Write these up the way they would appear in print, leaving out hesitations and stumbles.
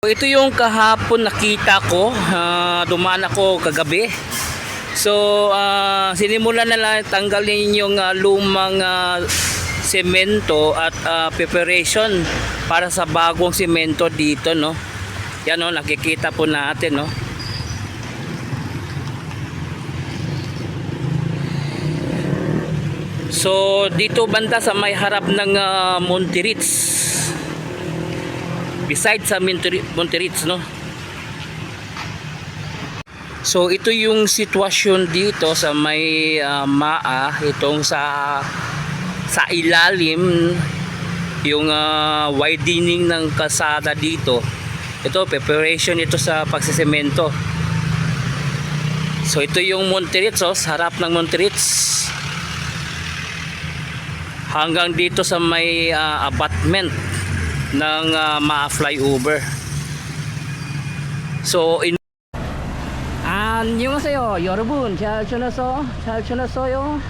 Ito yung kahapon nakita ko, dumaan ako kagabi. So sinimulan na lang tanggalin yung lumang semento at preparation para sa bagong semento dito, no. Yan, no, nakikita po natin, no. So dito banda sa may harap ng Monterits, beside sa Monterits, no. So ito yung sitwasyon dito sa may MAA, itong sa ilalim yung widening ng kalsada dito. Ito preparation ito sa pagsisemento. So ito yung Monterits, oh, sa harap ng Monterits hanggang dito sa may abutment ng MAA flyover. So 안녕하세요 여러분, 잘 지냈어요?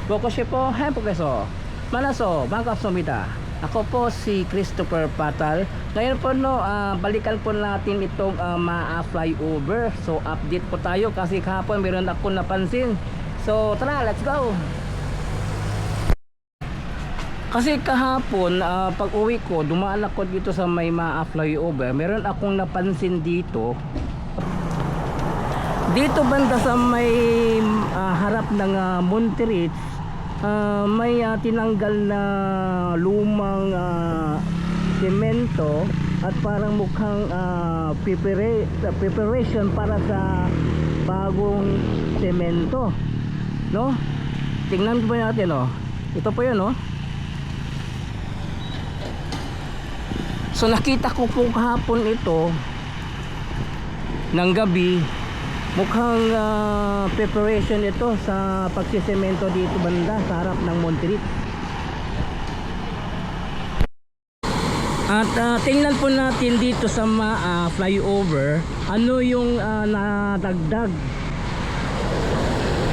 보고 싶어 행복해서 만나서 반갑습니다. Ako po si Christopher Patal. Ngayon po, no, balikan po natin itong MAA flyover. So update po tayo kasi kahapon meron ako napansin. So tara, let's go. Kasi kahapon pag uwi ko, dumaan ako dito sa may MAA flyover. Meron akong napansin dito banda sa may harap ng Monterits, may tinanggal na lumang semento at parang mukhang preparation para sa bagong semento, no? Tingnan po natin, no? Ito po yun, no? So nakita ko po kahapon ito ng gabi. Mukhang preparation ito sa pagsisemento dito banda sa harap ng Monterits. At tingnan po natin dito sa MAA flyover, ano yung nadagdag,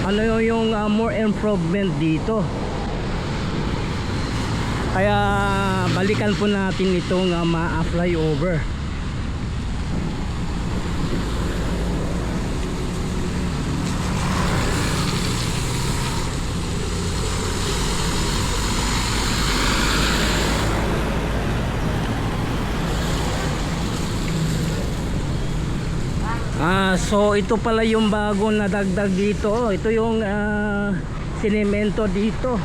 ano yung more improvement dito. Kaya balikan po natin itong MAA flyover. So ito pala yung bagong nadagdag dito. Ito yung sinemento dito.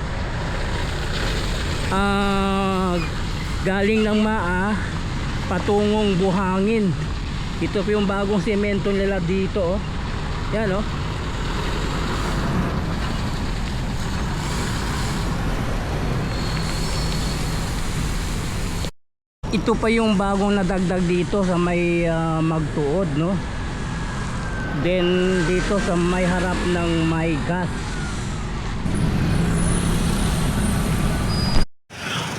Galing ng MAA patungong Buhangin. Ito po yung bagong semento nila dito, oh. Yan, oh. Ito pa yung bagong nadagdag dito sa may Magtuod, no. Then dito sa may harap ng may gas.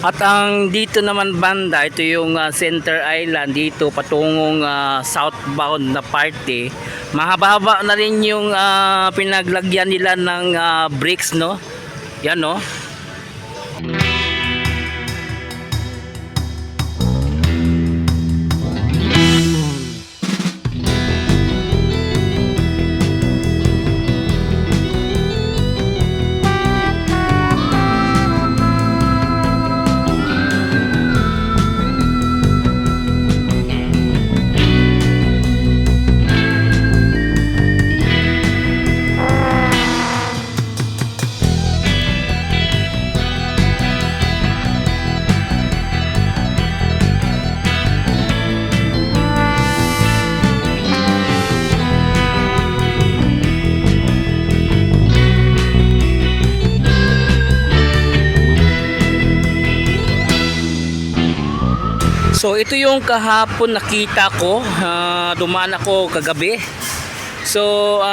At ang dito naman banda, ito yung Center Island dito patungong southbound na parte. Mahaba-haba na rin yung pinaglagyan nila ng bricks, no. Yan, no. So ito yung kahapon nakita ko, dumaan ako kagabi. So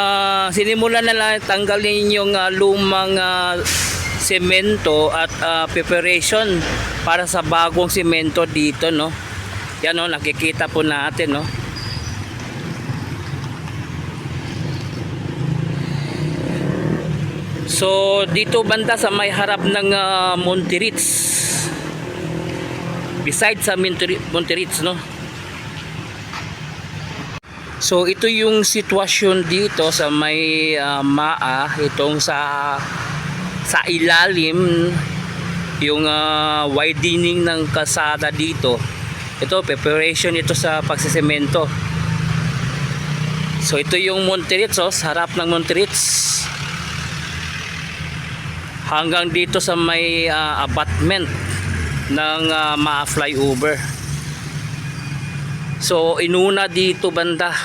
sinimulan na lang tanggalin yung lumang semento at preparation para sa bagong semento dito, no. Yan, no, nakikita po natin, no. So dito banda sa may harap ng Monterits, beside sa Monterits, no. So ito yung sitwasyon dito sa may MAA, itong sa ilalim yung widening ng kalsada dito. Ito preparation ito sa pagsisemento. So ito yung Monterits, harap ng Monterits. Hanggang dito sa may abutment ng MAA flyover. So inuna dito banda.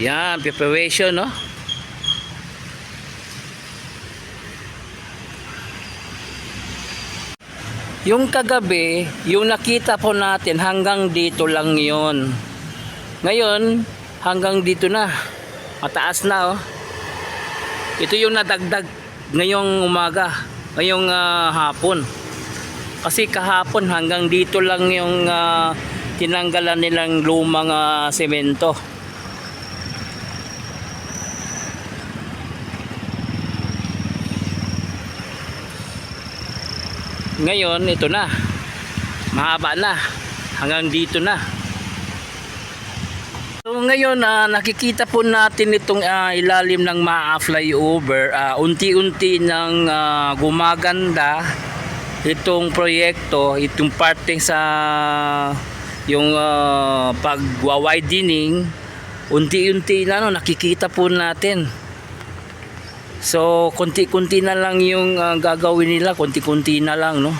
Yan, preparation, no? Yung kagabi, yung nakita po natin hanggang dito lang yon. Ngayon, hanggang dito na. Mataas na, oh. Ito yung nadagdag ngayong umaga, ngayong hapon. Kasi kahapon hanggang dito lang yung tinanggalan nilang lumang semento. Ngayon, ito na. Mahaba na. Hanggang dito na. So ngayon, nakikita po natin itong ilalim ng MAA flyover. Unti-unti nang gumaganda itong proyekto, itong parte sa yung pag-widening. Unti-unti na, nakikita po natin. So konti-konti na lang yung gagawin nila, konti-konti na lang, no.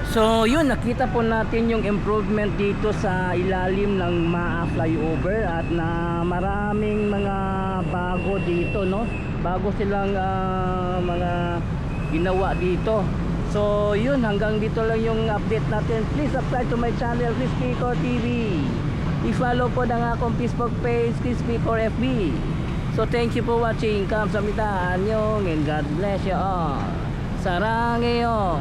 So yun, nakita po natin yung improvement dito sa ilalim ng MAA flyover at na maraming mga bago dito, no? Bago silang mga ginawa dito. So yun, hanggang dito lang yung update natin. Please subscribe to my channel, Crispy Core TV. I-follow po na akong Facebook page, Crispy Core FB. So thank you for watching. Kamsahamnida, annyeong, and God bless you all. Sarangheyo.